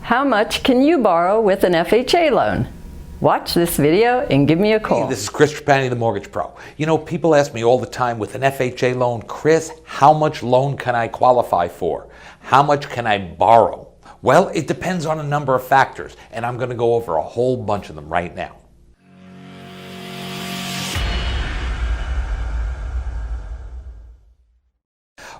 How much can you borrow with an FHA loan? Watch this video and give me a call. Hey, this is Chris Trapani, the Mortgage Pro. You know, people ask me all the time with an FHA loan, Chris, how much loan can I qualify for? How much can I borrow? Well, it depends on a number of factors, and I'm going to go over a whole bunch of them right now.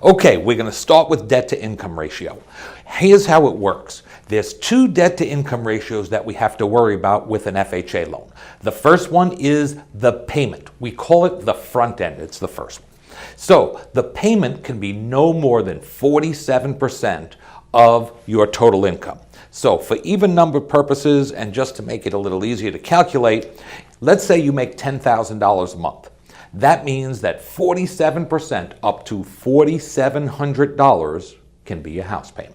Okay, we're going to start with debt to income ratio. Here's how it works. There's two debt to income ratios that we have to worry about with an FHA loan. The first one is the payment. We call it the front end. It's the first one. So the payment can be no more than 47% of your total income. So for even number purposes and just to make it a little easier to calculate, let's say you make $10,000 a month. That means that 47% up to $4,700 can be a house payment.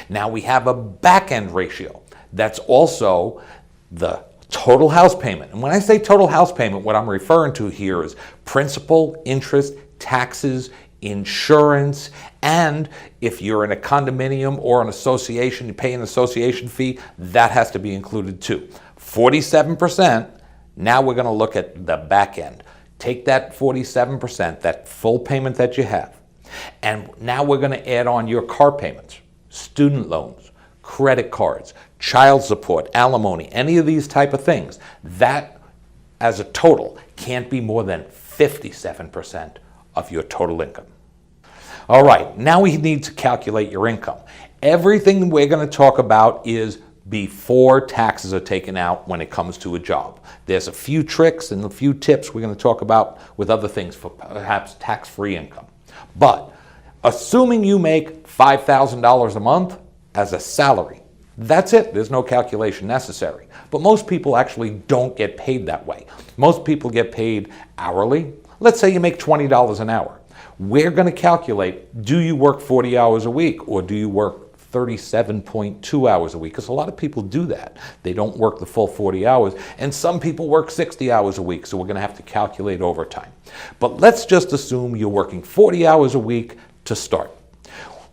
Now we have a back-end ratio. That's also the total house payment. And when I say total house payment, what I'm referring to here is principal, interest, taxes, insurance, and if you're in a condominium or an association, you pay an association fee, that has to be included too. 47%, now we're going to look at the back end. Take that 47%, that full payment that you have, and now we're going to add on your car payments, student loans, credit cards, child support, alimony, any of these type of things. That, as a total, can't be more than 57% of your total income. All right, now we need to calculate your income. Everything we're going to talk about is before taxes are taken out when it comes to a job. There's a few tricks and a few tips we're going to talk about with other things for perhaps tax-free income. But assuming you make $5,000 a month as a salary, that's it. There's no calculation necessary. But most people actually don't get paid that way. Most people get paid hourly. Let's say you make $20 an hour. We're going to calculate, do you work 40 hours a week or do you work 37.2 hours a week? Because a lot of people do that. They don't work the full 40 hours, and some people work 60 hours a week, so we're going to have to calculate overtime. But let's just assume you're working 40 hours a week to start.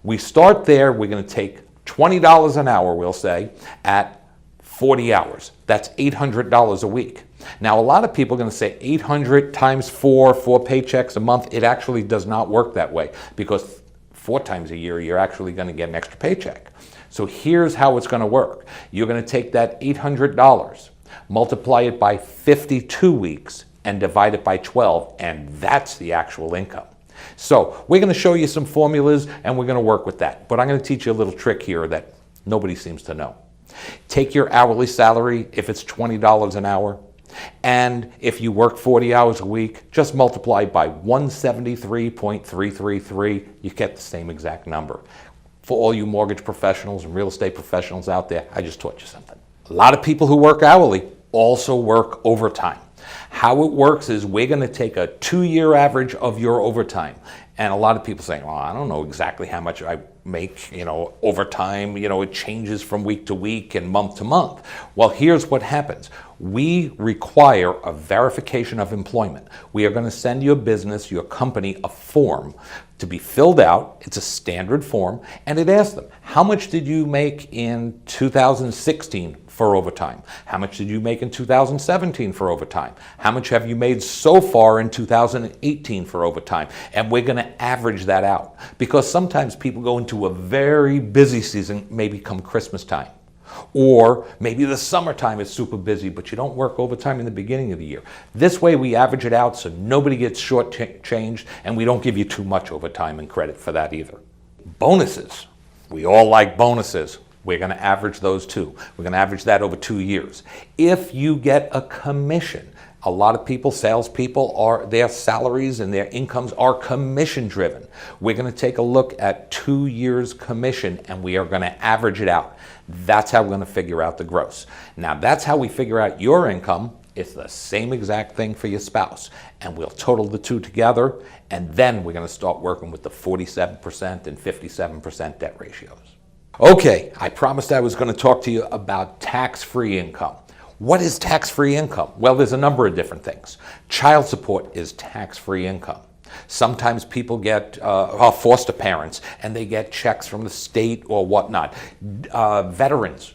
We start there. We're going to take $20 an hour, we'll say, at 40 hours. That's $800 a week. Now, a lot of people are going to say 800 times 4 paychecks a month. It actually does not work that way because 4 times a year, you're actually going to get an extra paycheck. So here's how it's going to work. You're going to take that $800, multiply it by 52 weeks, and divide it by 12, and that's the actual income. So we're going to show you some formulas, and we're going to work with that. But I'm going to teach you a little trick here that nobody seems to know. Take your hourly salary, if it's $20 an hour, and if you work 40 hours a week, just multiply by 173.333. You get the same exact number. For all you mortgage professionals and real estate professionals out there, I just taught you something. A lot of people who work hourly also work overtime. How it works is we're going to take a 2-year average of your overtime. And a lot of people saying, well, I don't know exactly how much I make, overtime. It changes from week to week and month to month. Well, here's what happens. We require a verification of employment. We are going to send your business, your company, a form to be filled out. It's a standard form, and it asks them, how much did you make in 2016 for overtime? How much did you make in 2017 for overtime? How much have you made so far in 2018 for overtime? And we're going to average that out because sometimes people go into a very busy season, maybe come Christmas time. Or maybe the summertime is super busy, but you don't work overtime in the beginning of the year. This way we average it out so nobody gets shortchanged, and we don't give you too much overtime and credit for that either. Bonuses. We all like bonuses. We're going to average those too. We're going to average that over 2 years. If you get a commission, a lot of people, salespeople, their salaries and their incomes are commission driven. We're going to take a look at 2 years commission, and we are going to average it out. That's how we're going to figure out the gross. Now, that's how we figure out your income. It's the same exact thing for your spouse. And we'll total the two together, and then we're going to start working with the 47% and 57% debt ratios. Okay, I promised I was going to talk to you about tax-free income. What is tax-free income? Well, there's a number of different things. Child support is tax-free income. Sometimes people get foster parents and they get checks from the state or whatnot. Veterans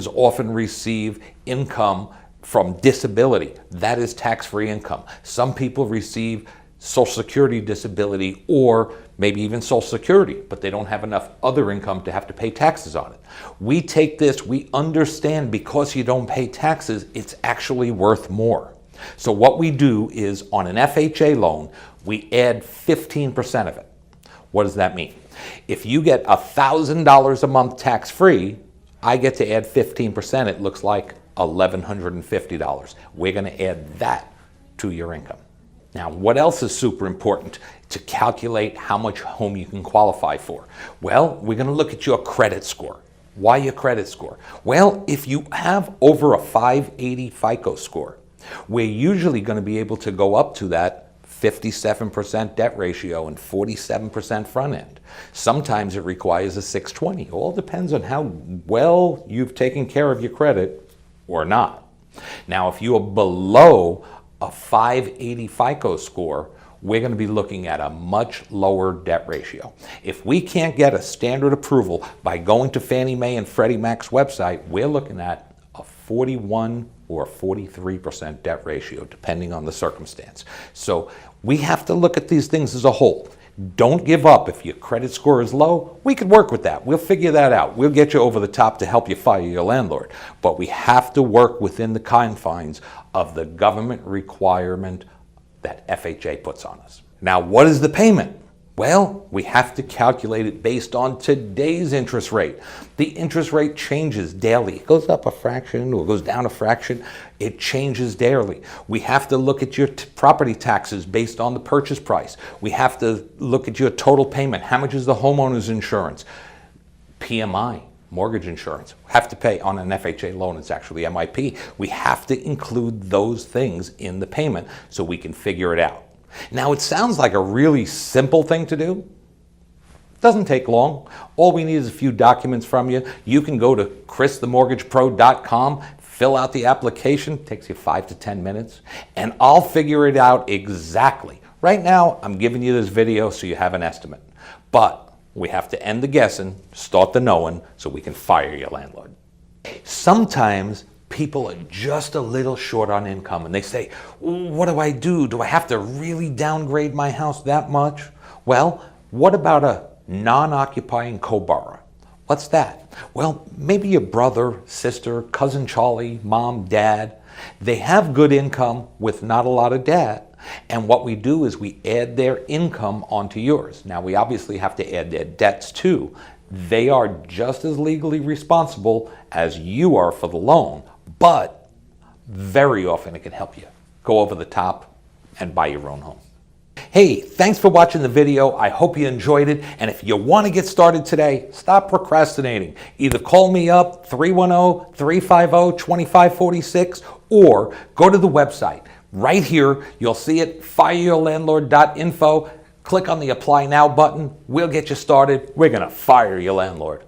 often receive income from disability. That is tax-free income. Some people receive Social Security disability or maybe even Social Security, but they don't have enough other income to have to pay taxes on it. We take this, we understand because you don't pay taxes, it's actually worth more. So what we do is on an FHA loan, we add 15% of it. What does that mean? If you get $1,000 a month tax-free, I get to add 15%. It looks like $1,150. We're going to add that to your income. Now, what else is super important to calculate how much home you can qualify for? Well, we're going to look at your credit score. Why your credit score? Well, if you have over a 580 FICO score, we're usually going to be able to go up to that 57% debt ratio and 47% front end. Sometimes it requires a 620. It all depends on how well you've taken care of your credit or not. Now, if you are below a 580 FICO score, we're going to be looking at a much lower debt ratio. If we can't get a standard approval by going to Fannie Mae and Freddie Mac's website, we're looking at a 41 or 43% debt ratio, depending on the circumstance. So we have to look at these things as a whole. Don't give up. If your credit score is low, we could work with that. We'll figure that out. We'll get you over the top to help you fire your landlord. But we have to work within the confines of the government requirement that FHA puts on us. Now, what is the payment? Well, we have to calculate it based on today's interest rate. The interest rate changes daily. It goes up a fraction or goes down a fraction. It changes daily. We have to look at your property taxes based on the purchase price. We have to look at your total payment. How much is the homeowner's insurance? PMI, mortgage insurance. We have to pay on an FHA loan. It's actually MIP. We have to include those things in the payment so we can figure it out. Now, it sounds like a really simple thing to do. It doesn't take long. All we need is a few documents from you. You can go to christhemortgagepro.com, fill out the application. It takes you 5 to 10 minutes, and I'll figure it out exactly. Right now, I'm giving you this video so you have an estimate. But we have to end the guessing, start the knowing, so we can fire your landlord. Sometimes people are just a little short on income and they say, what do I do? Do I have to really downgrade my house that much? Well, what about a non-occupying co-borrower? What's that? Well, maybe your brother, sister, cousin Charlie, mom, dad, they have good income with not a lot of debt. And what we do is we add their income onto yours. Now, we obviously have to add their debts too. They are just as legally responsible as you are for the loan. But very often it can help you go over the top and buy your own home. Hey, thanks for watching the video. I hope you enjoyed it. And if you want to get started today, stop procrastinating. Either call me up 310-350-2546 or go to the website. Right here, you'll see it, fireyourlandlord.info. Click on the Apply Now button. We'll get you started. We're going to fire your landlord.